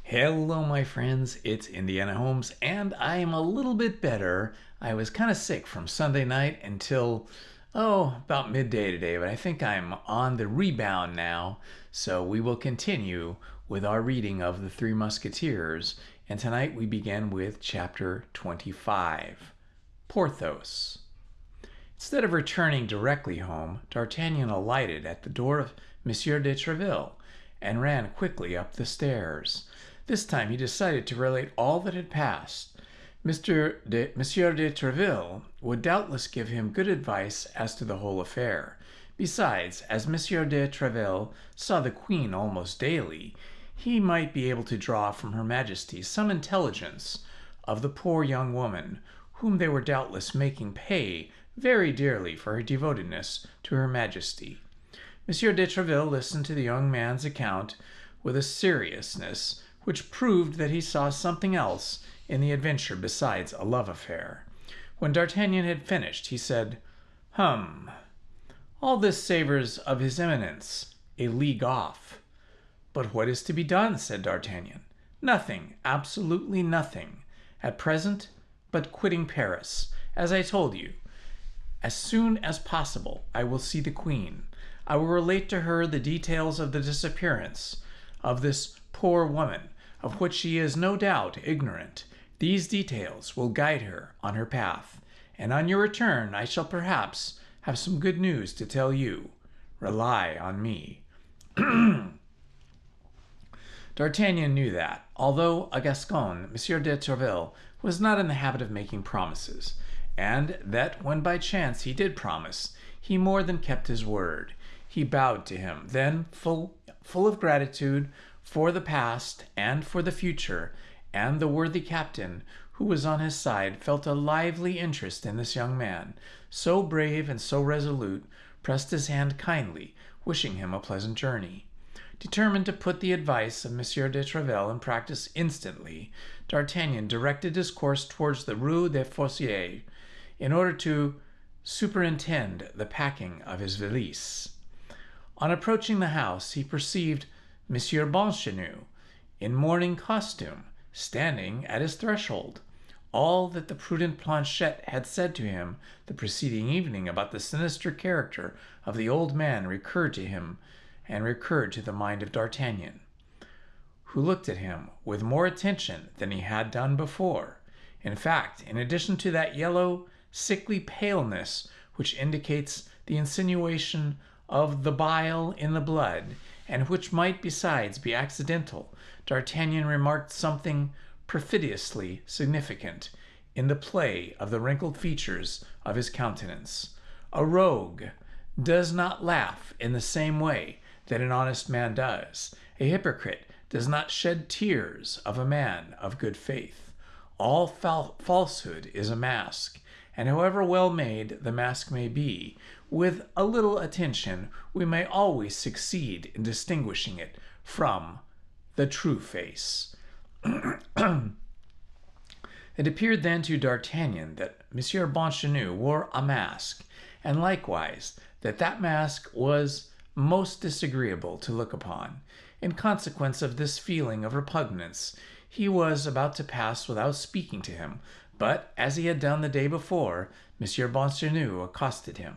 Hello, my friends. It's Indiana Holmes, and I am a little bit better. I was kind of sick from Sunday night until, about midday today, but I think I'm on the rebound now. So we will continue with our reading of The Three Musketeers, and tonight we begin with chapter 25, Porthos. Instead of returning directly home, D'Artagnan alighted at the door of Monsieur de Treville and ran quickly up the stairs. This time he decided to relate all that had passed. Monsieur de Treville would doubtless give him good advice as to the whole affair. Besides, as Monsieur de Treville saw the Queen almost daily, he might be able to draw from Her Majesty some intelligence of the poor young woman, whom they were doubtless making pay very dearly for her devotedness to Her Majesty. Monsieur de Treville listened to the young man's account with a seriousness which proved that he saw something else in the adventure besides a love affair. When D'Artagnan had finished, he said, all this savors of his Eminence, a league off." "But what is to be done?" said D'Artagnan. "Nothing, absolutely nothing, at present, but quitting Paris. As I told you, as soon as possible I will see the Queen. I will relate to her the details of the disappearance of this poor woman, of which she is no doubt ignorant. These details will guide her on her path, and on your return I shall perhaps have some good news to tell you. Rely on me." D'Artagnan knew that, although a Gascon, Monsieur de Treville was not in the habit of making promises, and that when by chance he did promise, he more than kept his word. He bowed to him, then, full of gratitude for the past and for the future, and the worthy captain, who was on his side, felt a lively interest in this young man, so brave and so resolute, pressed his hand kindly, wishing him a pleasant journey. Determined to put the advice of Monsieur de Treville in practice instantly, D'Artagnan directed his course towards the Rue des Fossoyeurs, in order to superintend the packing of his valise. On approaching the house, he perceived Monsieur Bonchenu, in mourning costume, standing at his threshold. All that the prudent Planchet had said to him the preceding evening about the sinister character of the old man recurred to him and recurred to the mind of D'Artagnan, who looked at him with more attention than he had done before. In fact, in addition to that yellow, sickly paleness which indicates the insinuation of the bile in the blood, and which might besides be accidental, D'Artagnan remarked something perfidiously significant in the play of the wrinkled features of his countenance. A rogue does not laugh in the same way that an honest man does. A hypocrite does not shed tears of a man of good faith. All falsehood is a mask, and however well made the mask may be, with a little attention we may always succeed in distinguishing it from the true face. It appeared then to D'Artagnan that Monsieur Bonchenu wore a mask, and likewise that that mask was most disagreeable to look upon. In consequence of this feeling of repugnance, he was about to pass without speaking to him, but, as he had done the day before, Monsieur Bonchenu accosted him.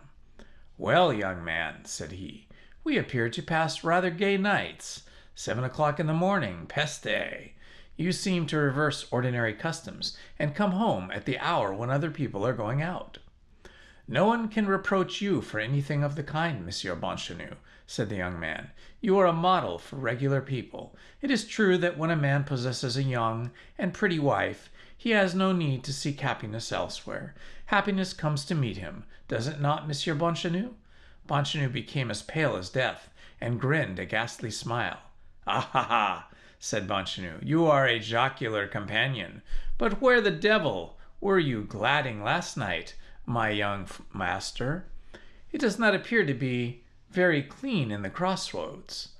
"Well, young man," said he, "we appear to pass rather gay nights. 7 o'clock in the morning, peste! You seem to reverse ordinary customs, and come home at the hour when other people are going out." "No one can reproach you for anything of the kind, Monsieur Bonchenu," said the young man. "You are a model for regular people. It is true that when a man possesses a young and pretty wife, he has no need to seek happiness elsewhere. Happiness comes to meet him, does it not, Monsieur Bonchenu?" Bonchenu became as pale as death, and grinned a ghastly smile. "Ah, ha, ha!" said Bonchenu. "You are a jocular companion. But where the devil were you gladding last night, my young master? It does not appear to be very clean in the crossroads."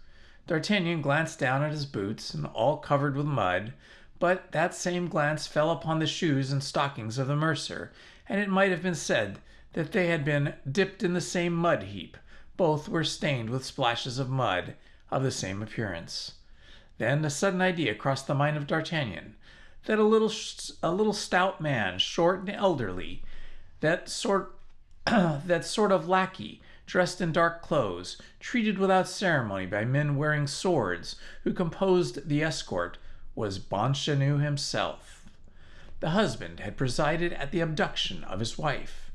D'Artagnan glanced down at his boots, and all covered with mud, but that same glance fell upon the shoes and stockings of the mercer, and it might have been said that they had been dipped in the same mud heap. Both were stained with splashes of mud of the same appearance. Then a sudden idea crossed the mind of D'Artagnan that a little stout man, short and elderly, that sort that sort of lackey, dressed in dark clothes, treated without ceremony by men wearing swords, who composed the escort, was Bienvenu himself. The husband had presided at the abduction of his wife.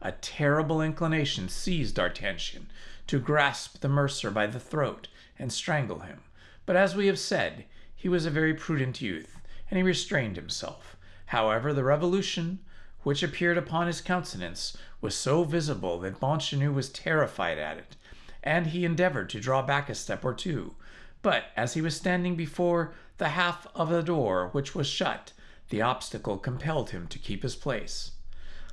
A terrible inclination seized D'Artagnan to grasp the mercer by the throat and strangle him, but as we have said, he was a very prudent youth, and he restrained himself. However, the revolution which appeared upon his countenance was so visible that Bienvenu was terrified at it, and he endeavored to draw back a step or two. But as he was standing before the half of the door which was shut, the obstacle compelled him to keep his place.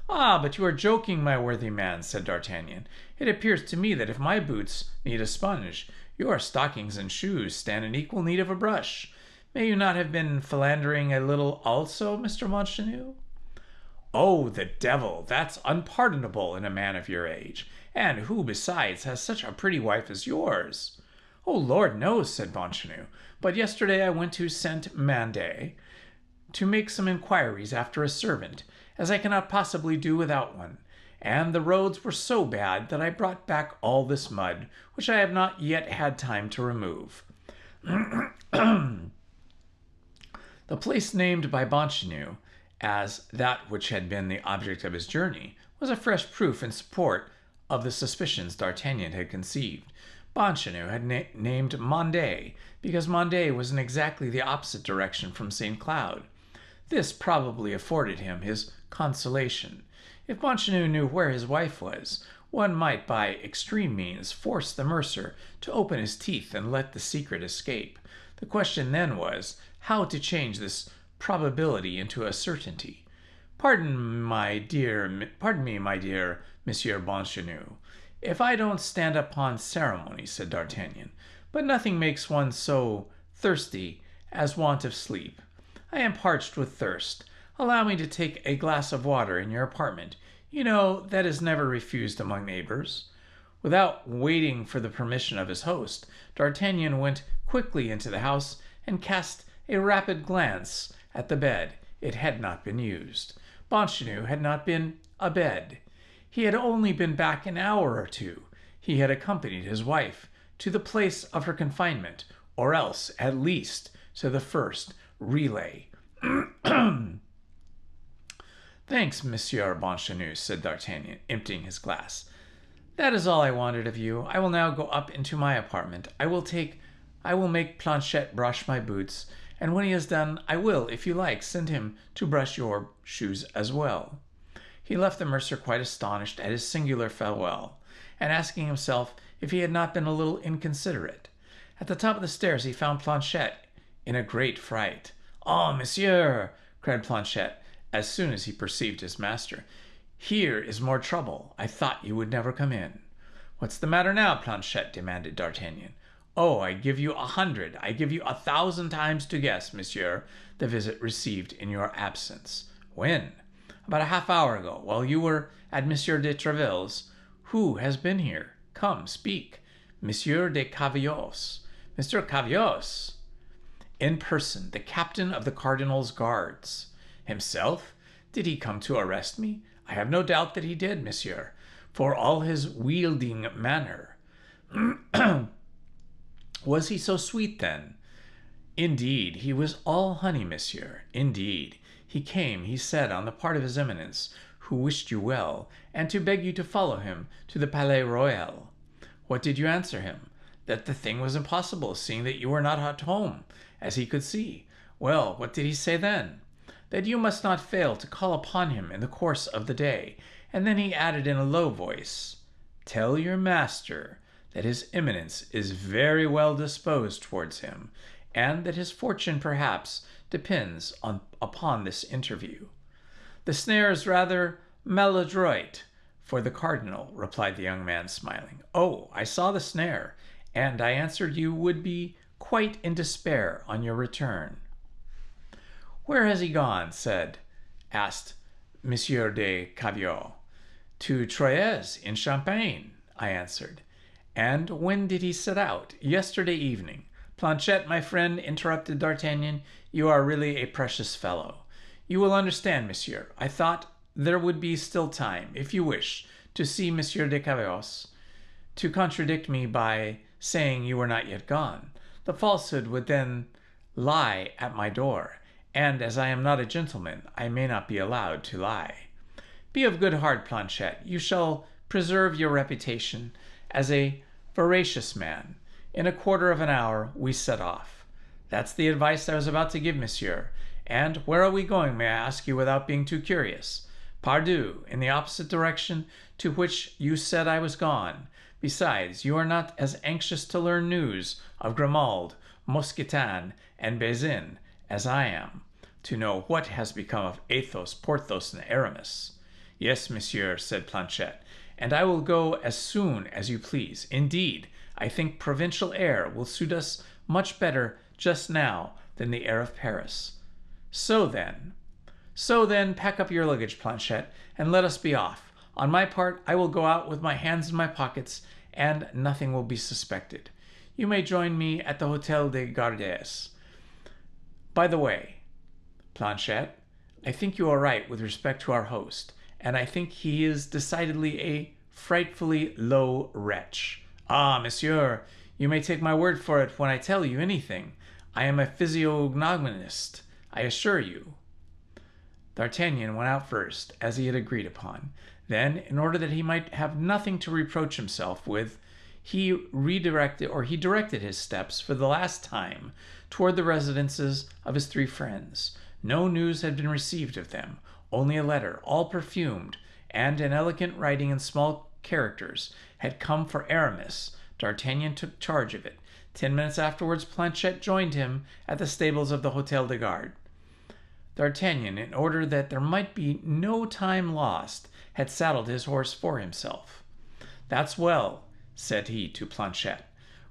"Ah, but you are joking, my worthy man," said D'Artagnan. "It appears to me that if my boots need a sponge, your stockings and shoes stand in equal need of a brush. May you not have been philandering a little also, Mr. Bienvenu?" "Oh, the devil! That's unpardonable in a man of your age, and who, besides, has such a pretty wife as yours." "Oh, Lord knows," said Bienvenu, "but yesterday I went to Saint-Mandé to make some inquiries after a servant, as I cannot possibly do without one, and the roads were so bad that I brought back all this mud, which I have not yet had time to remove." The place named by Bienvenu as that which had been the object of his journey was a fresh proof in support of the suspicions D'Artagnan had conceived. Bienvenu had named Mandé because Mandé was in exactly the opposite direction from St. Cloud. This probably afforded him his consolation. If Bienvenu knew where his wife was, one might by extreme means force the mercer to open his teeth and let the secret escape. The question then was, how to change this probability into a certainty. Pardon me, my dear Monsieur Bienvenu, if I don't stand upon ceremony," said D'Artagnan, "but nothing makes one so thirsty as want of sleep. I am parched with thirst. Allow me to take a glass of water in your apartment. You know that is never refused among neighbors." Without waiting for the permission of his host, D'Artagnan went quickly into the house and cast a rapid glance at the bed. It had not been used. Bienvenu had not been abed. He had only been back an hour or two. He had accompanied his wife to the place of her confinement, or else, at least, to the first relay. "Thanks, Monsieur Bienvenu," said D'Artagnan, emptying his glass. "That is all I wanted of you. I will now go up into my apartment. I will make Planchet brush my boots, and when he has done, I will, if you like, send him to brush your shoes as well." He left the mercer quite astonished at his singular farewell, and asking himself if he had not been a little inconsiderate. At the top of the stairs he found Planchet in a great fright. "Oh, monsieur!" cried Planchet, as soon as he perceived his master. "Here is more trouble. I thought you would never come in." "What's the matter now, Planchet?" demanded D'Artagnan. "Oh, I give you 100, I give you 1,000 times to guess, monsieur, the visit received in your absence." "When?" "About a half hour ago, while you were at Monsieur de Tréville's." "Who has been here? Come, speak." "Monsieur de Cavios." "Mr. Cavios?" "In person, the captain of the cardinal's guards." "Himself? Did he come to arrest me?" "I have no doubt that he did, monsieur, for all his wheedling manner." "Was he so sweet, then?" "Indeed, he was all honey, monsieur. Indeed, he came, he said, on the part of his Eminence, who wished you well, and to beg you to follow him to the Palais Royal." "What did you answer him?" "That the thing was impossible, seeing that you were not at home, as he could see." "Well, what did he say then?" "That you must not fail to call upon him in the course of the day." And then he added in a low voice, "Tell your master that his Eminence is very well disposed towards him, and that his fortune perhaps depends upon this interview." "The snare is rather maladroit for the cardinal," replied the young man, smiling. "Oh, I saw the snare, and I answered you would be quite in despair on your return." "Where has he gone?" asked Monsieur de Cavios. "To Troyes, in Champagne," I answered. "And when did he set out?" "Yesterday evening." Planchet, my friend, interrupted D'Artagnan, you are really a precious fellow. You will understand, monsieur. I thought there would be still time, if you wish, to see Monsieur de Cavallos, to contradict me by saying you were not yet gone. The falsehood would then lie at my door, and as I am not a gentleman, I may not be allowed to lie. Be of good heart, Planchet. You shall preserve your reputation as a veracious man. In a quarter of an hour, we set off. That's the advice I was about to give, monsieur. And where are we going, may I ask you without being too curious? Pardieu, in the opposite direction to which you said I was gone. Besides, you are not as anxious to learn news of Grimaud, Mousquetin, and Bazin as I am, to know what has become of Athos, Porthos, and Aramis. Yes, monsieur, said Planchet, and I will go as soon as you please. Indeed, I think provincial air will suit us much better just now than the air of Paris. So then, pack up your luggage, Planchet, and let us be off. On my part, I will go out with my hands in my pockets, and nothing will be suspected. You may join me at the Hotel des Gardes. By the way, Planchet, I think you are right with respect to our host, and I think he is decidedly a frightfully low wretch. Ah, monsieur, you may take my word for it when I tell you anything. I am a physiognomist, I assure you. D'Artagnan went out first, as he had agreed upon. Then, in order that he might have nothing to reproach himself with, he directed his steps for the last time toward the residences of his three friends. No news had been received of them, only a letter, all perfumed, and in elegant writing in small characters, had come for Aramis. D'Artagnan took charge of it. 10 minutes afterwards, Planchet joined him at the stables of the Hotel des Gardes. D'Artagnan, in order that there might be no time lost, had saddled his horse for himself. That's well, said he to Planchet,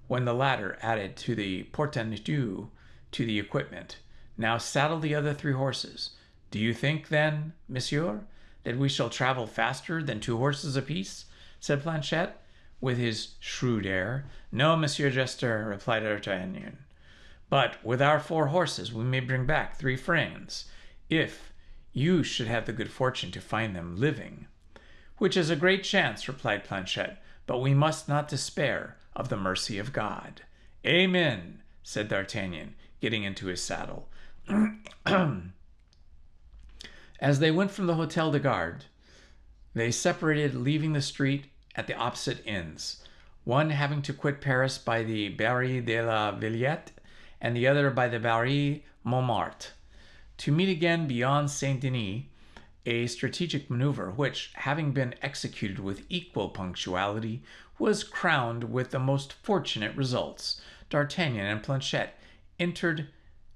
when the latter added to the portmanteau to the equipment. Now saddle the other 3 horses. Do you think, then, monsieur, that we shall travel faster than 2 horses apiece? Said Planchet, with his shrewd air. No, monsieur Jester, replied D'Artagnan. But with our 4 horses we may bring back 3 friends, if you should have the good fortune to find them living. Which is a great chance, replied Planchet, but we must not despair of the mercy of God. Amen, said D'Artagnan, getting into his saddle. As they went from the Hotel des Gardes, they separated, leaving the street at the opposite ends, one having to quit Paris by the Barrière de la Villette, and the other by the Barrière Montmartre, to meet again beyond Saint-Denis, a strategic maneuver which, having been executed with equal punctuality, was crowned with the most fortunate results. D'Artagnan and Planchet entered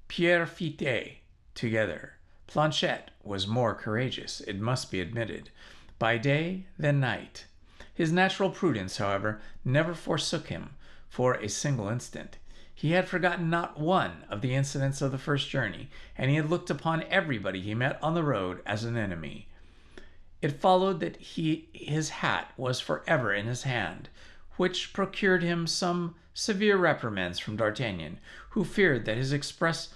Pierrefitte together. Planchet was more courageous, it must be admitted, by day than night. His natural prudence, however, never forsook him for a single instant. He had forgotten not one of the incidents of the first journey, and he had looked upon everybody he met on the road as an enemy. It followed that his hat was forever in his hand, which procured him some severe reprimands from D'Artagnan, who feared that his excess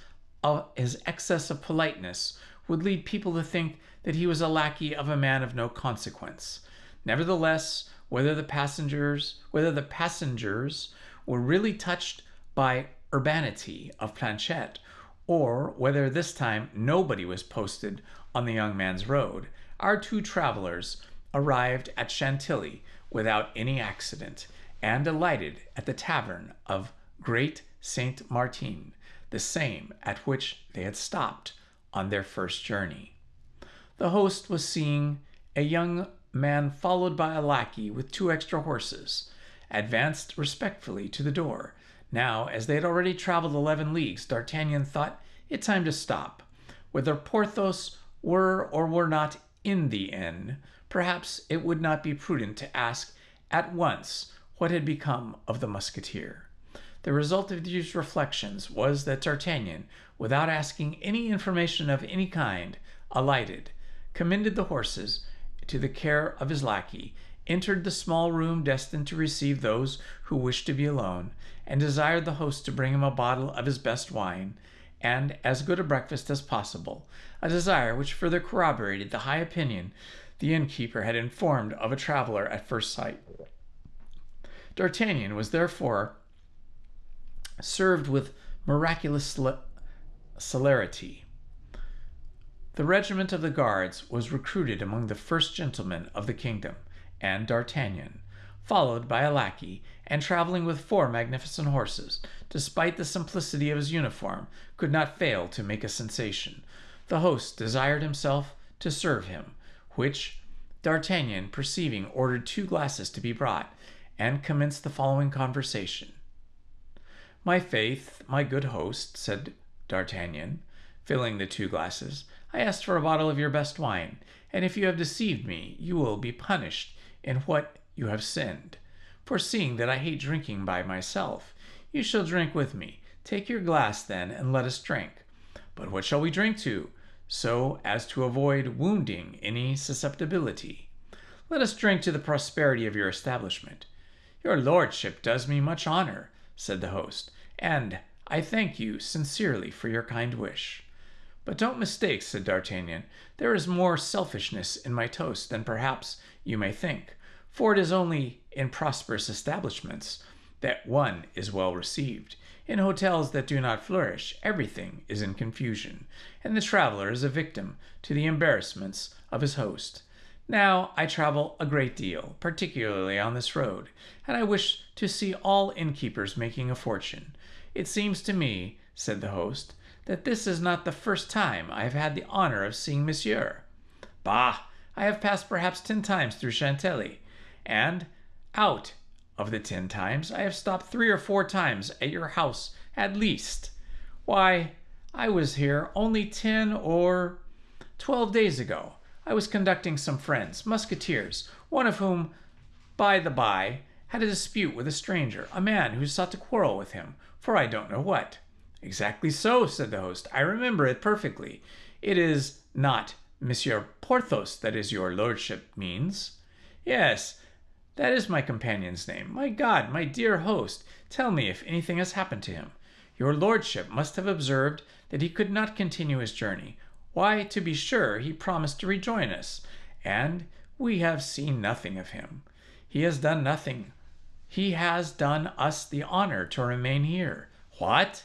of politeness would lead people to think that he was a lackey of a man of no consequence. Nevertheless, whether the passengers were really touched by urbanity of Planchet, or whether this time nobody was posted on the young man's road, our 2 travelers arrived at Chantilly without any accident, and alighted at the tavern of Great Saint Martin, the same at which they had stopped on their first journey. The host was seeing a young man followed by a lackey with 2 extra horses, advanced respectfully to the door. Now, as they had already traveled 11 leagues, D'Artagnan thought it time to stop. Whether Porthos were or were not in the inn, perhaps it would not be prudent to ask at once what had become of the Musketeer. The result of these reflections was that D'Artagnan, without asking any information of any kind, alighted, commended the horses to the care of his lackey, entered the small room destined to receive those who wished to be alone, and desired the host to bring him a bottle of his best wine, and as good a breakfast as possible, a desire which further corroborated the high opinion the innkeeper had informed of a traveler at first sight. D'Artagnan was therefore served with miraculous celerity. The regiment of the guards was recruited among the first gentlemen of the kingdom, and D'Artagnan, followed by a lackey, and traveling with 4 magnificent horses, despite the simplicity of his uniform, could not fail to make a sensation. The host desired himself to serve him, which D'Artagnan, perceiving, ordered 2 glasses to be brought, and commenced the following conversation. "My faith, my good host," said D'Artagnan, filling the 2 glasses, "I asked for a bottle of your best wine, and if you have deceived me, you will be punished in what you have sinned. For seeing that I hate drinking by myself, you shall drink with me. Take your glass, then, and let us drink. But what shall we drink to, so as to avoid wounding any susceptibility? Let us drink to the prosperity of your establishment." "Your lordship does me much honor," said the host, "and I thank you sincerely for your kind wish." "But don't mistake," said D'Artagnan, "there is more selfishness in my toast than perhaps you may think, for it is only in prosperous establishments that one is well received. In hotels that do not flourish, everything is in confusion, and the traveler is a victim to the embarrassments of his host. Now, I travel a great deal, particularly on this road, and I wish to see all innkeepers making a fortune. It seems to me," said the host, "that this is not the first time I have had the honor of seeing monsieur." "Bah! I have passed perhaps 10 times through Chantilly, and out of the 10 times I have stopped 3 or 4 times at your house at least. Why, I was here only 10 or 12 days ago. I was conducting some friends, Musketeers, one of whom, by the by, had a dispute with a stranger, a man who sought to quarrel with him, for I don't know what." "Exactly so," said the host. "I remember it perfectly. It is not Monsieur Porthos that is your lordship means?" "Yes, that is my companion's name. My God, my dear host, tell me if anything has happened to him. Your lordship must have observed that he could not continue his journey. Why, to be sure, he promised to rejoin us, and we have seen nothing of him. He has done nothing. He has done us the honor to remain here." "What?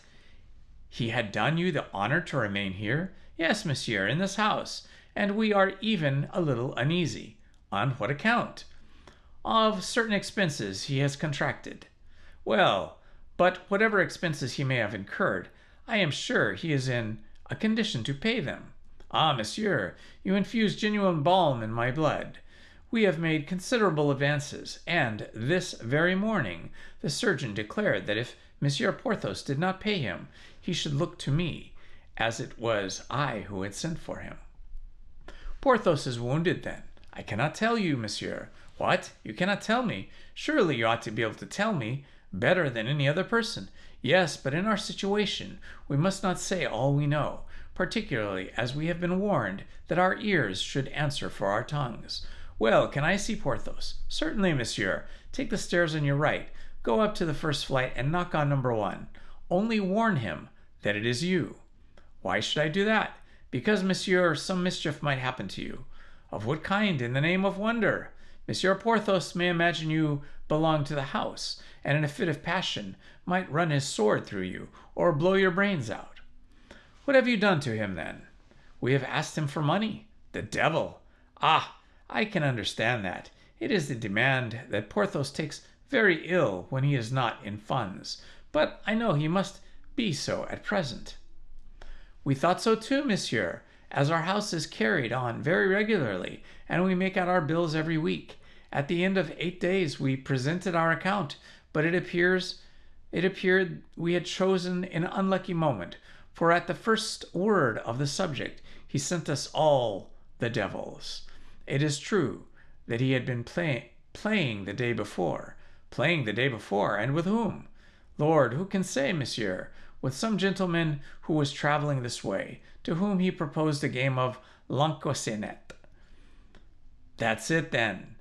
He had done you the honor to remain here?" "Yes, monsieur, in this house, and we are even a little uneasy." "On what account?" "Of certain expenses he has contracted." "Well, but whatever expenses he may have incurred, I am sure he is in a condition to pay them." "Ah, monsieur, you infuse genuine balm in my blood. We have made considerable advances, and this very morning the surgeon declared that if Monsieur Porthos did not pay him, he should look to me, as it was I who had sent for him." "Porthos is wounded, then?" "I cannot tell you, monsieur." "What? You cannot tell me? Surely you ought to be able to tell me better than any other person." "Yes, but in our situation we must not say all we know, particularly as we have been warned that our ears should answer for our tongues." "Well, can I see Porthos?" "Certainly, monsieur. Take the stairs on your right, go up to the first flight, and knock on number 1. Only warn him that it is you." "Why should I do that?" "Because, monsieur, some mischief might happen to you." "Of what kind, in the name of wonder?" "Monsieur Porthos may imagine you belong to the house, and in a fit of passion might run his sword through you, or blow your brains out." "What have you done to him, then?" "We have asked him for money." "The devil! Ah, I can understand that. It is the demand that Porthos takes very ill when he is not in funds, but I know he must be so at present." "We thought so too, monsieur, as our house is carried on very regularly, and we make out our bills every week. At the end of 8 days we presented our account, but it appeared we had chosen an unlucky moment, for at the first word of the subject he sent us all the devils. It is true that he had been playing the day before." "Playing the day before? And with whom?" "Lord, who can say, monsieur? With some gentleman who was traveling this way, to whom he proposed a game of lansquenet." "That's it, then.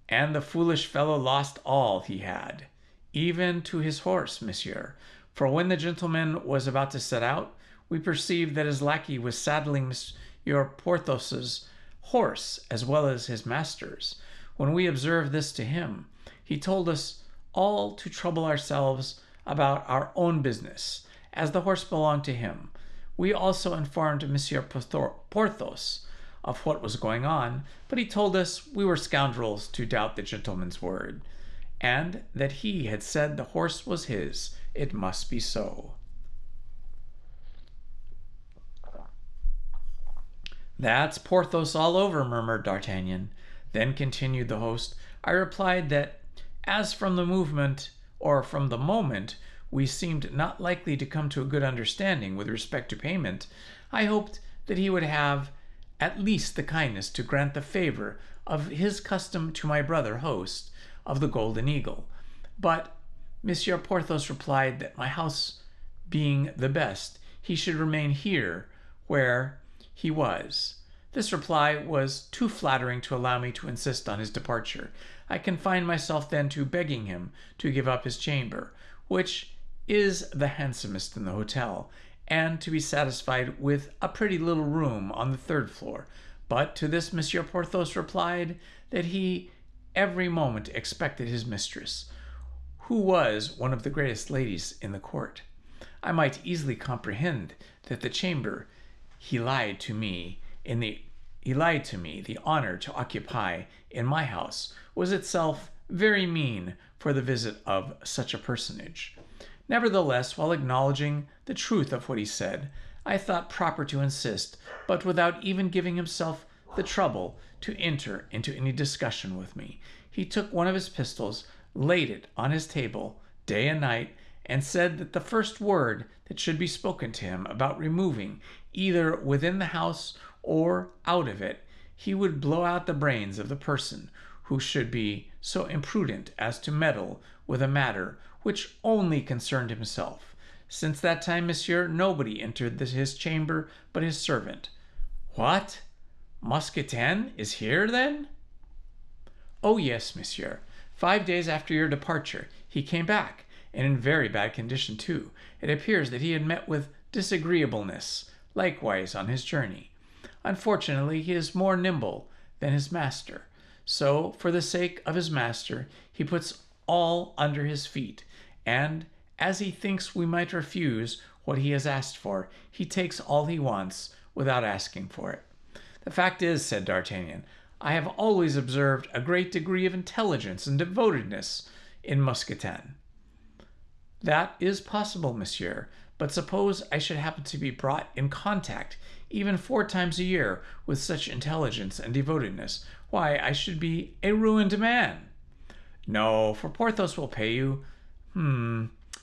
and the foolish fellow lost all he had, even to his horse, monsieur. For when the gentleman was about to set out, we perceived that his lackey was saddling Monsieur Porthos's horse as well as his master's. When we observed this to him, he told us all to trouble ourselves about our own business, as the horse belonged to him. We also informed Monsieur Porthos of what was going on, but he told us we were scoundrels to doubt the gentleman's word, and that he had said the horse was his. It must be so. That's Porthos all over, murmured D'Artagnan. Then continued the host, I replied that as from the moment we seemed not likely to come to a good understanding with respect to payment, I hoped that he would have at least the kindness to grant the favor of his custom to my brother host of the Golden Eagle. But Monsieur Porthos replied that my house being the best, he should remain here where he was. This reply was too flattering to allow me to insist on his departure. I confined myself then to begging him to give up his chamber, which is the handsomest in the hotel, and to be satisfied with a pretty little room on the third floor. But to this Monsieur Porthos replied that he every moment expected his mistress, who was one of the greatest ladies in the court. I might easily comprehend that the chamber he lied to me the honor to occupy in my house was itself very mean for the visit of such a personage. Nevertheless, while acknowledging the truth of what he said, I thought proper to insist, but without even giving himself the trouble to enter into any discussion with me. He took one of his pistols, laid it on his table day and night, and said that the first word that should be spoken to him about removing, either within the house or out of it, he would blow out the brains of the person who should be so imprudent as to meddle with a matter which only concerned himself. Since that time, monsieur, nobody entered his chamber but his servant. What? Mousquetin is here, then? Oh, yes, monsieur. 5 days after your departure, he came back, and in very bad condition, too. It appears that he had met with disagreeableness, likewise, on his journey. Unfortunately, he is more nimble than his master. So, for the sake of his master, he puts all under his feet, and as he thinks we might refuse what he has asked for, he takes all he wants without asking for it. The fact is, said D'Artagnan, I have always observed a great degree of intelligence and devotedness in Mousquetin. That is possible, monsieur, but suppose I should happen to be brought in contact even 4 times a year with such intelligence and devotedness, why, I should be a ruined man. No, for Porthos will pay you.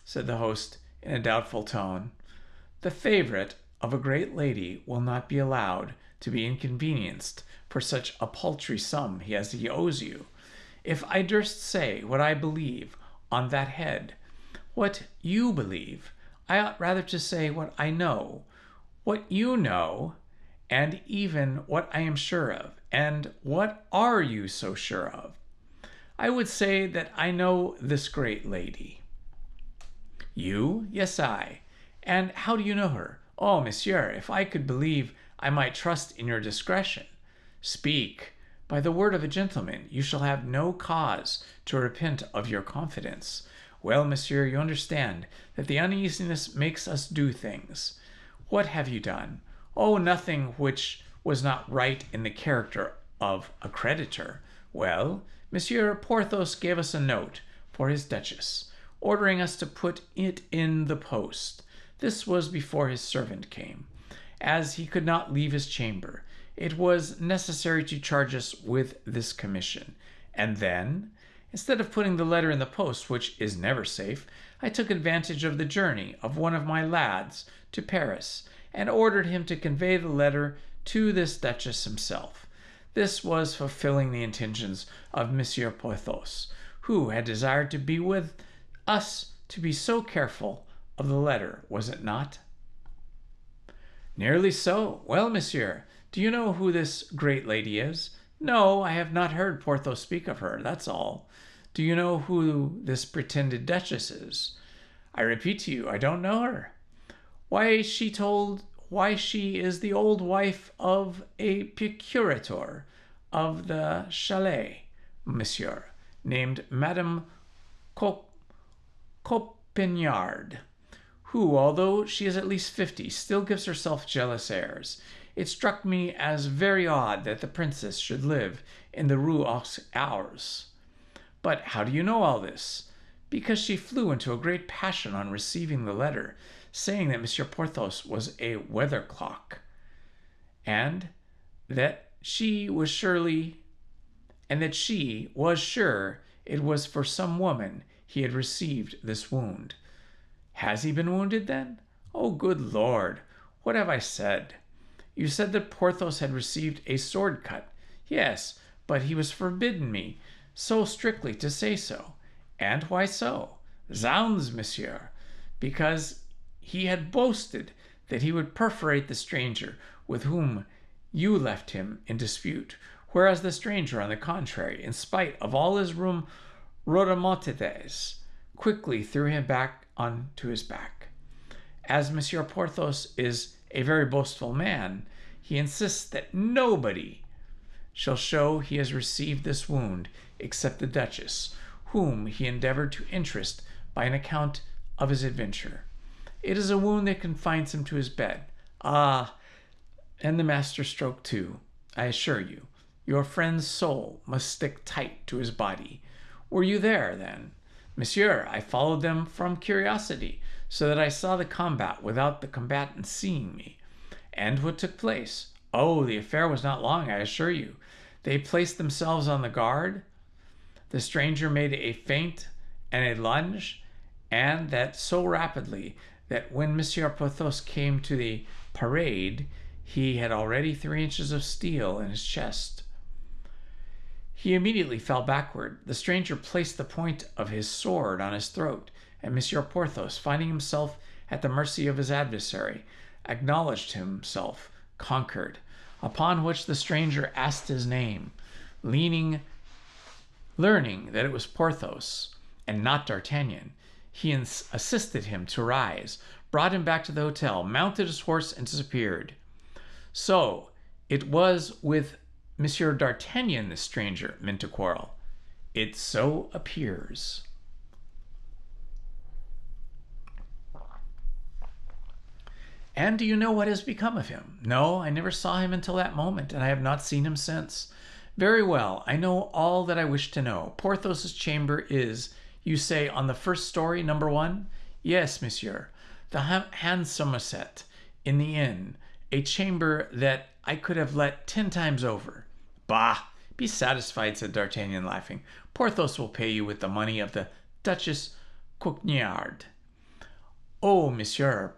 Said the host in a doubtful tone. The favorite of a great lady will not be allowed to be inconvenienced for such a paltry sum as he owes you. If I durst say what I believe on that head, what you believe, I ought rather to say what I know, what you know, and even what I am sure of. And what are you so sure of? I would say that I know this great lady. You? Yes, I. And how do you know her? Oh, monsieur, if I could believe, I might trust in your discretion. Speak. By the word of a gentleman, you shall have no cause to repent of your confidence. Well, monsieur, you understand that the uneasiness makes us do things. What have you done? Oh, nothing which was not right in the character of a creditor. Well, Monsieur Porthos gave us a note for his duchess, ordering us to put it in the post. This was before his servant came. As he could not leave his chamber, it was necessary to charge us with this commission. And then, instead of putting the letter in the post, which is never safe, I took advantage of the journey of one of my lads to Paris, and ordered him to convey the letter to this duchess himself. This was fulfilling the intentions of Monsieur Porthos, who had desired to be with us to be so careful of the letter, was it not? Nearly so. Well, monsieur, do you know who this great lady is? No, I have not heard Porthos speak of her, that's all. Do you know who this pretended duchess is? I repeat to you, I don't know her. Why, she is the old wife of a procurator of the chalet, monsieur, named Madame Copignard, who, although she is at least 50, still gives herself jealous airs. It struck me as very odd that the princess should live in the Rue aux Ours. But how do you know all this? Because she flew into a great passion on receiving the letter, saying that Monsieur Porthos was a weathercock, and that she was sure it was for some woman he had received this wound. Has he been wounded, then? Oh, good Lord, what have I said? You said that Porthos had received a sword cut. Yes, but he was forbidden me so strictly to say so. And why so? Zounds, monsieur, because he had boasted that he would perforate the stranger with whom you left him in dispute, whereas the stranger, on the contrary, in spite of all his rhodomontades, quickly threw him back onto his back. As Monsieur Porthos is a very boastful man, he insists that nobody shall show he has received this wound except the Duchess, whom he endeavored to interest by an account of his adventure. It is a wound that confines him to his bed. Ah, and the master stroke too, I assure you. Your friend's soul must stick tight to his body. Were you there, then? Monsieur, I followed them from curiosity, so that I saw the combat without the combatants seeing me. And what took place? Oh, the affair was not long, I assure you. They placed themselves on the guard. The stranger made a feint and a lunge, and that so rapidly that when Monsieur Porthos came to the parade, he had already 3 inches of steel in his chest. He immediately fell backward. The stranger placed the point of his sword on his throat, and Monsieur Porthos, finding himself at the mercy of his adversary, acknowledged himself conquered, upon which the stranger asked his name, learning that it was Porthos and not D'Artagnan. He assisted him to rise, brought him back to the hotel, mounted his horse, and disappeared. So it was with Monsieur D'Artagnan the stranger meant to quarrel. It so appears. And do you know what has become of him? No, I never saw him until that moment, and I have not seen him since. Very well, I know all that I wish to know. Porthos's chamber is, you say, on the first story, number 1? Yes, monsieur. The handsomest in the inn, a chamber that I could have let 10 times over. Bah! Be satisfied, said D'Artagnan, laughing. Porthos will pay you with the money of the Duchess Coquignard. Oh, monsieur,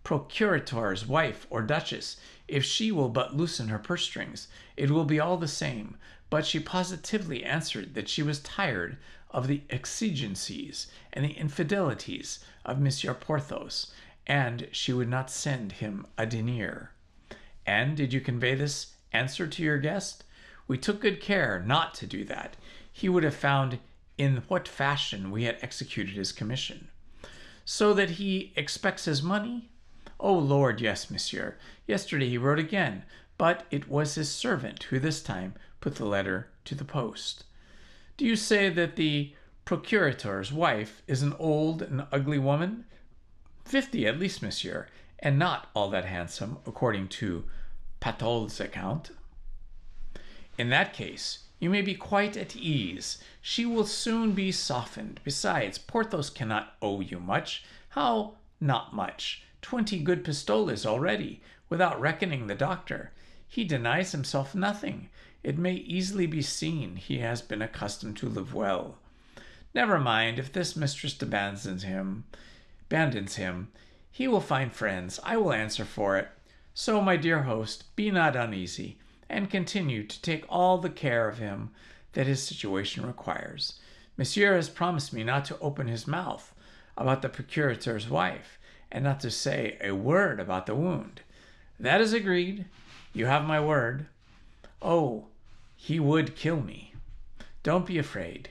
procurator's wife or duchess, if she will but loosen her purse strings, it will be all the same. But she positively answered that she was tired of the exigencies and the infidelities of Monsieur Porthos, and she would not send him a denier. And did you convey this answer to your guest? We took good care not to do that. He would have found in what fashion we had executed his commission. So that he expects his money? Oh, Lord, yes, monsieur. Yesterday he wrote again, but it was his servant who this time put the letter to the post. Do you say that the procurator's wife is an old and ugly woman? 50 at least, monsieur, and not all that handsome, according to Patol's account. In that case, you may be quite at ease. She will soon be softened. Besides, Porthos cannot owe you much. How not much? 20 good pistoles already, without reckoning the doctor. He denies himself nothing. It may easily be seen he has been accustomed to live well. Never mind, if this mistress abandons him, he will find friends. I will answer for it. So, my dear host, be not uneasy, and continue to take all the care of him that his situation requires. Monsieur has promised me not to open his mouth about the procurator's wife, and not to say a word about the wound. That is agreed. You have my word. Oh, He would kill me. Don't be afraid.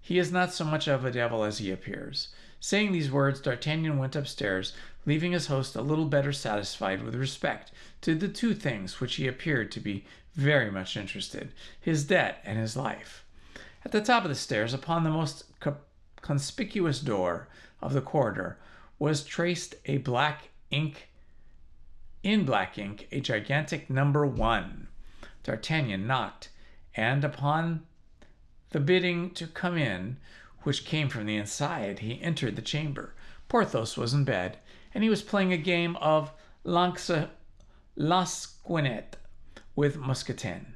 He is not so much of a devil as he appears." Saying these words, D'Artagnan went upstairs, leaving his host a little better satisfied with respect to the two things which he appeared to be very much interested, his debt and his life. At the top of the stairs, upon the most conspicuous door of the corridor, was traced in black ink, a gigantic number 1. D'Artagnan knocked, and upon the bidding to come in, which came from the inside, he entered the chamber. Porthos was in bed, and he was playing a game of lansquenet with Musketeers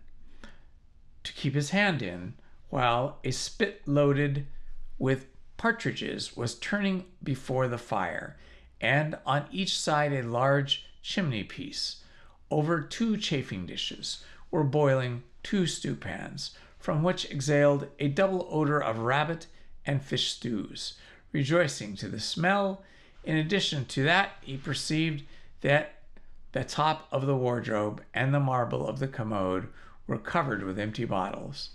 to keep his hand in, while a spit loaded with partridges was turning before the fire, and on each side a large chimney piece, over 2 chafing dishes, were boiling 2 stewpans, from which exhaled a double odor of rabbit and fish stews. Rejoicing to the smell, in addition to that, he perceived that the top of the wardrobe and the marble of the commode were covered with empty bottles.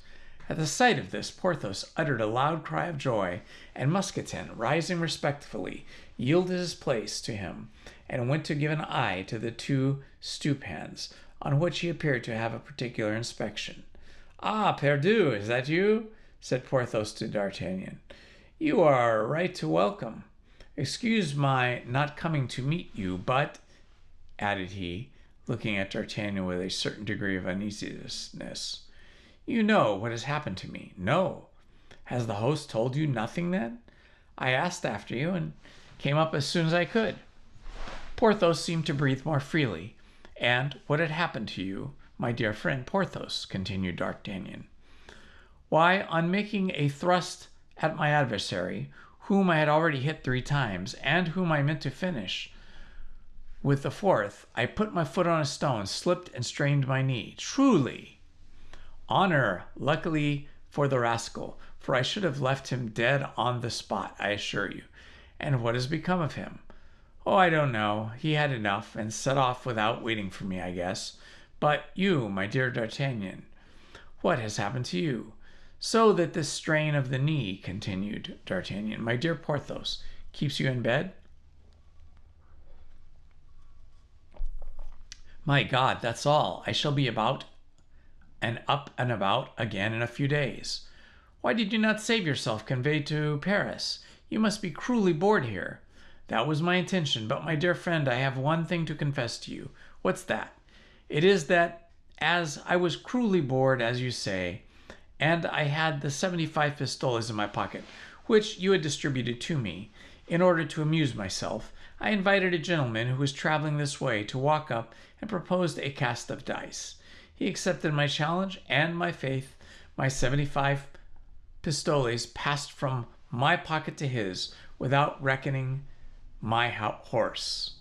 At the sight of this, Porthos uttered a loud cry of joy, and Mousqueton, rising respectfully, yielded his place to him, and went to give an eye to the 2 stewpans, on which he appeared to have a particular inspection. "Ah, Perdu, is that you?" said Porthos to D'Artagnan. "You are right to welcome. Excuse my not coming to meet you, but," added he, looking at D'Artagnan with a certain degree of uneasiness, "you know what has happened to me." "No." "Has the host told you nothing, then?" "I asked after you, and came up as soon as I could." Porthos seemed to breathe more freely. "And what had happened to you, my dear friend Porthos?" continued D'Artagnan. "Why, on making a thrust at my adversary, whom I had already hit 3 times, and whom I meant to finish with the 4th, I put my foot on a stone, slipped, and strained my knee." "Truly!" "Honor, luckily for the rascal, for I should have left him dead on the spot, I assure you." "And what has become of him?" "Oh, I don't know. He had enough, and set off without waiting for me, I guess. But you, my dear D'Artagnan, what has happened to you?" "So that this strain of the knee," continued D'Artagnan, "my dear Porthos, keeps you in bed?" "My God, that's all. I shall be about and up and about again in a few days." "Why did you not save yourself conveyed to Paris? You must be cruelly bored here." "That was my intention, but my dear friend, I have one thing to confess to you." "What's that?" "It is that, as I was cruelly bored, as you say, and I had the 75 pistoles in my pocket, which you had distributed to me, in order to amuse myself, I invited a gentleman who was traveling this way to walk up and proposed a cast of dice. He accepted my challenge, and my faith, my 75 pistoles passed from my pocket to his, without reckoning my horse,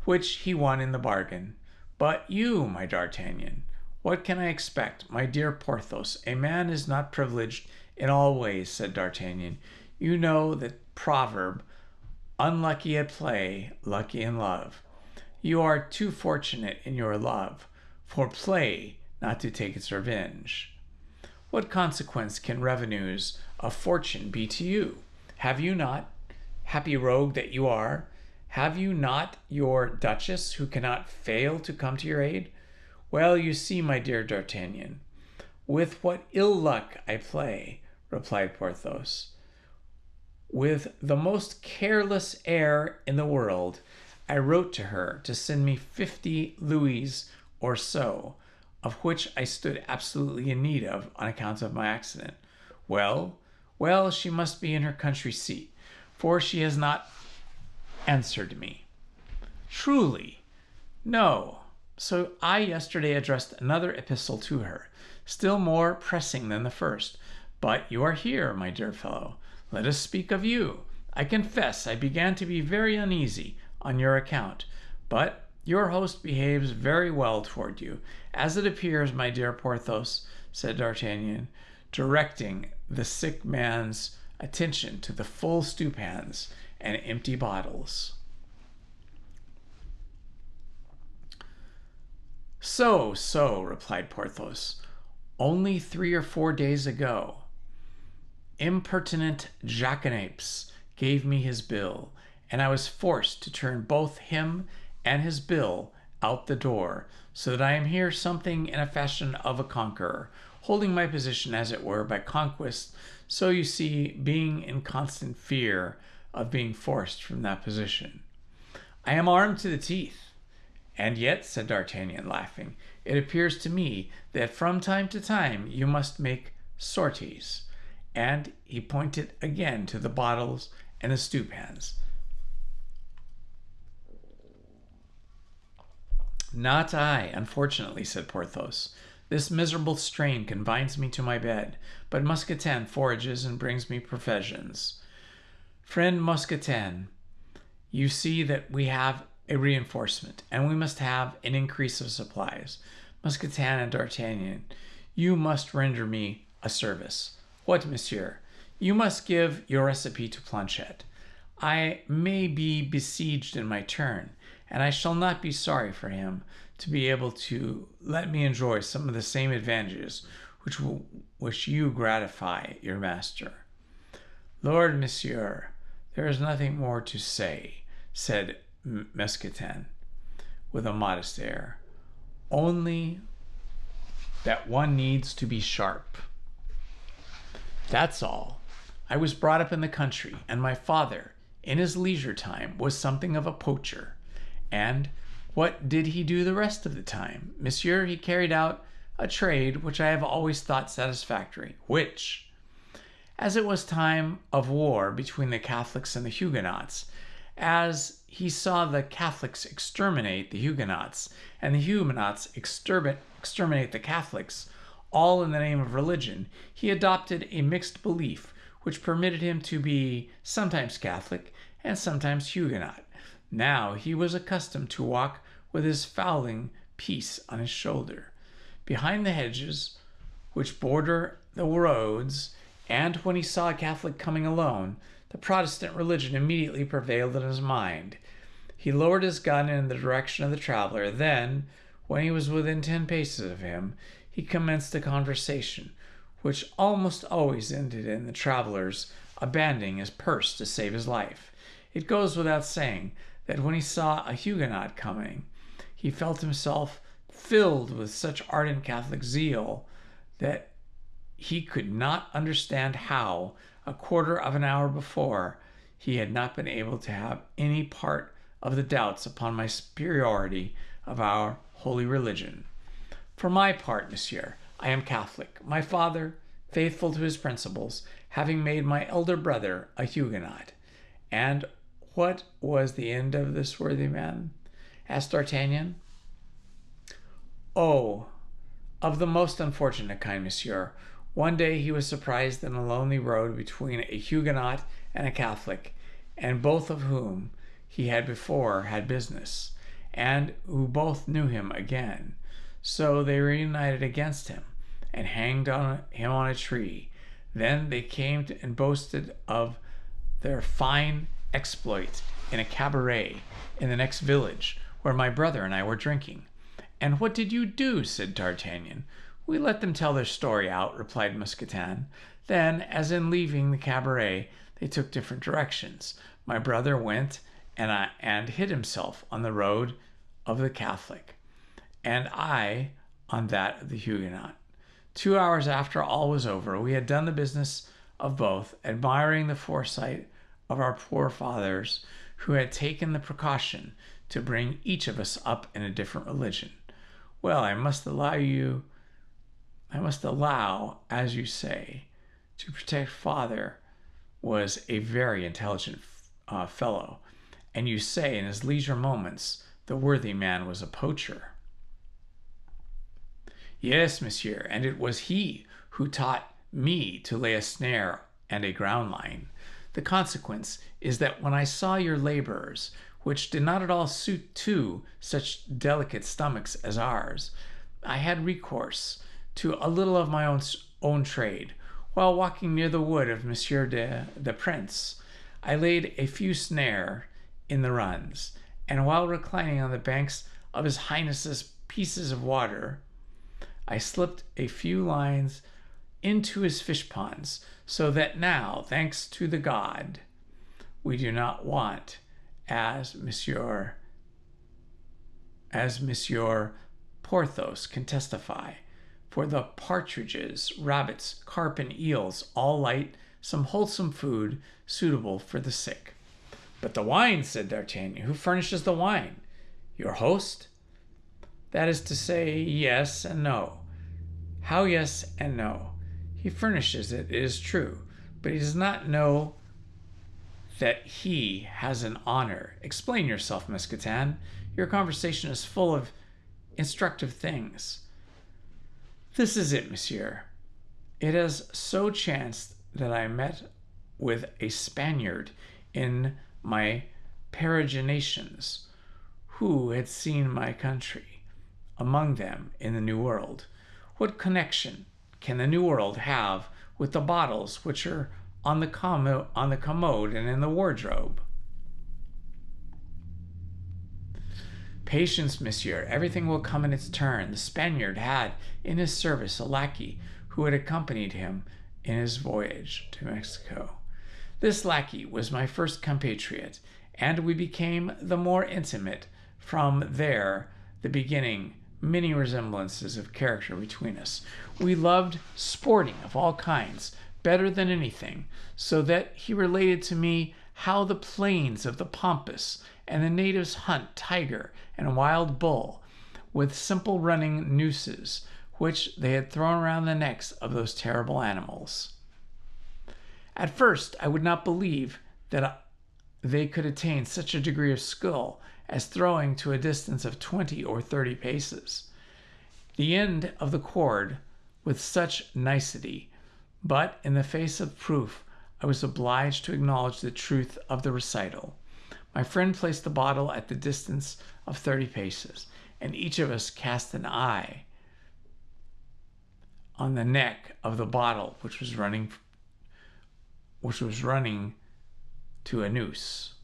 which he won in the bargain. But you, my D'Artagnan, what can I expect? My dear Porthos, a man is not privileged in all ways," said D'Artagnan. "You know the proverb, unlucky at play, lucky in love. You are too fortunate in your love for play not to take its revenge. What consequence can revenues of fortune be to you? Have you not, happy rogue that you are, have you not your Duchess, who cannot fail to come to your aid? Well, you see, my dear D'Artagnan, with what ill luck I play," replied Porthos. "With the most careless air in the world, I wrote to her to send me 50 louis or so, of which I stood absolutely in need of on account of my accident. Well, well, she must be in her country seat, for she has not answered me." "Truly?" "No. So I yesterday addressed another epistle to her, still more pressing than the first. But you are here, my dear fellow. Let us speak of you. I confess I began to be very uneasy on your account, but your host behaves very well toward you, as it appears, my dear Porthos," said D'Artagnan, directing the sick man's attention to the full stewpans and empty bottles. So, replied Porthos. Only 3 or 4 days ago, impertinent jackanapes gave me his bill, and I was forced to turn both him and his bill out the door, so that I am here something in a fashion of a conqueror, holding my position, as it were, by conquest, so you see, being in constant fear of being forced from that position. I am armed to the teeth. And yet, said D'Artagnan, laughing, it appears to me that from time to time you must make sorties. And he pointed again to the bottles and the stewpans. Not I, unfortunately, said Porthos. This miserable strain confines me to my bed, but Mousquetin forages and brings me provisions. Friend Mousquetin, you see that we have a reinforcement, and we must have an increase of supplies. Mousquetin and D'Artagnan, you must render me a service. What, monsieur? You must give your recipe to Planchet. I may be besieged in my turn, and I shall not be sorry for him to be able to let me enjoy some of the same advantages which you gratify your master. Lord, monsieur, there is nothing more to say, said Mousquetin with a modest air, only that one needs to be sharp. That's all. I was brought up in the country, and my father, in his leisure time, was something of a poacher. And what did he do the rest of the time? Monsieur, he carried out a trade which I have always thought satisfactory, which, as it was time of war between the Catholics and the Huguenots, as he saw the Catholics exterminate the Huguenots and the Huguenots exterminate the Catholics, all in the name of religion, he adopted a mixed belief which permitted him to be sometimes Catholic and sometimes Huguenot. Now he was accustomed to walk with his fowling piece on his shoulder, behind the hedges which border the roads, and when he saw a Catholic coming alone, the Protestant religion immediately prevailed in his mind. He lowered his gun in the direction of the traveler. Then, when he was within 10 paces of him, he commenced a conversation, which almost always ended in the traveler's abandoning his purse to save his life. It goes without saying that when he saw a Huguenot coming, he felt himself filled with such ardent Catholic zeal that he could not understand how, a quarter of an hour before, he had not been able to have any part of the doubts upon my superiority of our holy religion. For my part, monsieur, I am Catholic, my father, faithful to his principles, having made my elder brother a Huguenot. And what was the end of this worthy man? Asked D'Artagnan. Oh, of the most unfortunate kind, monsieur. One day he was surprised in a lonely road between a Huguenot and a Catholic, and both of whom he had before had business, and who both knew him again. So they reunited against him, and hanged him on a tree. Then they came and boasted of their fine exploit in a cabaret in the next village, where my brother and I were drinking. And what did you do? Said D'Artagnan. We let them tell their story out, replied Mousquetin. Then, as in leaving the cabaret, they took different directions. My brother went and hid himself on the road of the Catholic, and I on that of the Huguenot. 2 hours after all was over, we had done the business of both, admiring the foresight of our poor fathers, who had taken the precaution to bring each of us up in a different religion. Well, I must allow, as you say, to protect father was a very intelligent fellow, and you say in his leisure moments the worthy man was a poacher. Yes, monsieur, and it was he who taught me to lay a snare and a ground line. The consequence is that when I saw your laborers, which did not at all suit two such delicate stomachs as ours, I had recourse to a little of my own trade. While walking near the wood of Monsieur the Prince, I laid a few snare in the runs, and while reclining on the banks of His Highness's pieces of water, I slipped a few lines into his fish ponds, so that now, thanks to the god, we do not want, as Monsieur Porthos can testify, for the partridges, rabbits, carp, and eels all light some wholesome food suitable for the sick. But the wine, said D'Artagnan, who furnishes the wine? Your host? That is to say, yes and no. How yes and no? He furnishes it, it is true, but he does not know that he has an honor. Explain yourself, Mousquetin. Your conversation is full of instructive things. This is it, monsieur. It has so chanced that I met with a Spaniard in my peregrinations who had seen my country among them in the New World. What connection can the New World have with the bottles which are on the commode and in the wardrobe? Patience, monsieur. Everything will come in its turn. The Spaniard had in his service a lackey who had accompanied him in his voyage to Mexico. This lackey was my first compatriot, and we became the more intimate from there, the beginning, many resemblances of character between us. We loved sporting of all kinds better than anything, so that he related to me how the plains of the Pampas and the natives hunt tiger and wild bull with simple running nooses, which they had thrown around the necks of those terrible animals. At first, I would not believe that they could attain such a degree of skill as throwing to a distance of 20 or 30 paces, the end of the cord with such nicety, but in the face of proof, I was obliged to acknowledge the truth of the recital. My friend placed the bottle at the distance of 30 paces, and each of us cast an eye on the neck of the bottle, which was running to a noose.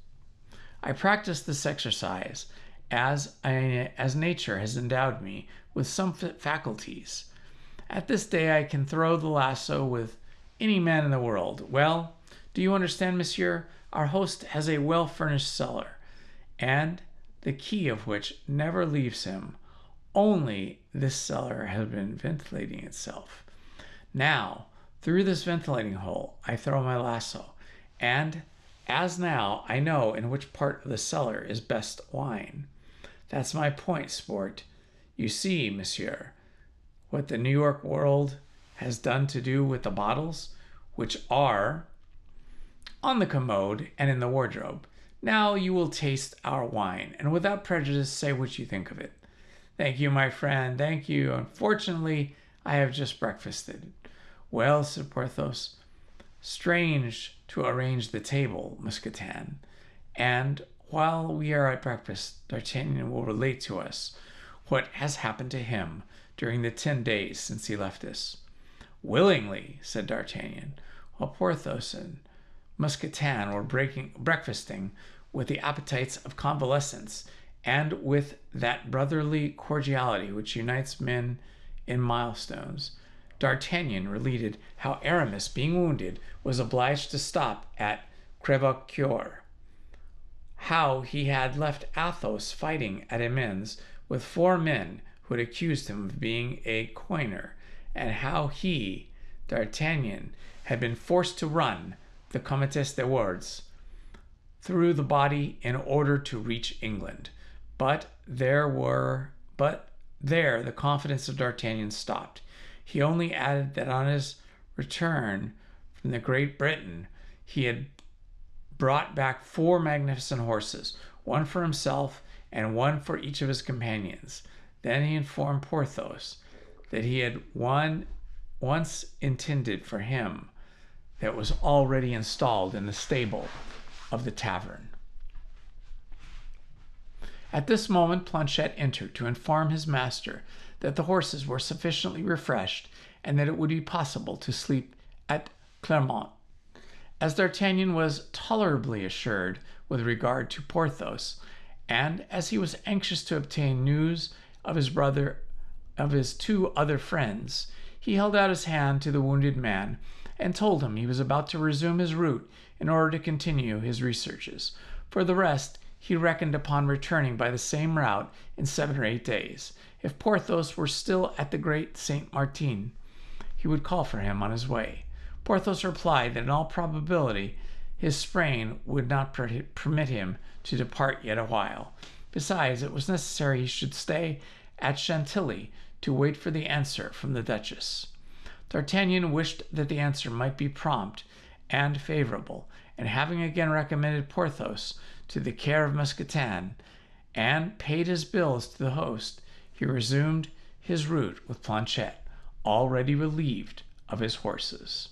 I practiced this exercise as nature has endowed me with some faculties. At this day I can throw the lasso with any man in the world. Well, do you understand, monsieur? Our host has a well-furnished cellar, and the key of which never leaves him. Only this cellar has been ventilating itself. Now, through this ventilating hole, I throw my lasso, and as now I know in which part of the cellar is best wine. That's my point, sport. You see, monsieur, what the New York world has done to do with the bottles, which are on the commode and in the wardrobe. Now you will taste our wine, and without prejudice say what you think of it. Thank you, my friend, thank you. Unfortunately, I have just breakfasted. Well, said Porthos, strange to arrange the table, Mousquetin, and while we are at breakfast, D'Artagnan will relate to us what has happened to him during the 10 days since he left us. Willingly, said D'Artagnan, while Porthos and Mousquetin were breakfasting with the appetites of convalescents and with that brotherly cordiality which unites men in milestones. D'Artagnan related how Aramis, being wounded, was obliged to stop at Crèvecoeur, how he had left Athos fighting at Amiens with 4 men who had accused him of being a coiner, and how he, D'Artagnan, had been forced to run the Comtesse de Wardes through the body in order to reach England. But there the confidence of D'Artagnan stopped. He only added that on his return from the Great Britain, he had brought back 4 magnificent horses, one for himself and one for each of his companions. Then he informed Porthos that he had one once intended for him that was already installed in the stable of the tavern. At this moment, Planchet entered to inform his master that the horses were sufficiently refreshed and that it would be possible to sleep at Clermont. As D'Artagnan was tolerably assured with regard to Porthos, and as he was anxious to obtain news of his brother of his two other friends, he held out his hand to the wounded man and told him he was about to resume his route in order to continue his researches. For the rest, he reckoned upon returning by the same route in 7 or 8 days. If Porthos were still at the Great Saint Martin, he would call for him on his way. Porthos replied that in all probability his sprain would not permit him to depart yet awhile. Besides, it was necessary he should stay at Chantilly to wait for the answer from the Duchess. D'Artagnan wished that the answer might be prompt and favorable, and having again recommended Porthos to the care of Mousqueton and paid his bills to the host, he resumed his route with Planchet, already relieved of his horses.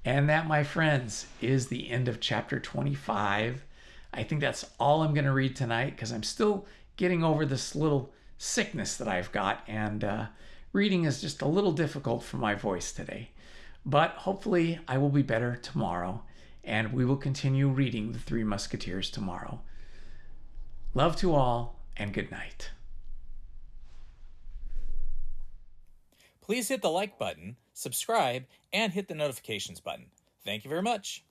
And that, my friends, is the end of chapter 25. I think that's all I'm going to read tonight because I'm still getting over this little sickness that I've got, and reading is just a little difficult for my voice today. But hopefully I will be better tomorrow, and we will continue reading the Three Musketeers tomorrow. Love to all, and good night. Please hit the like button, subscribe, and hit the notifications button. Thank you very much.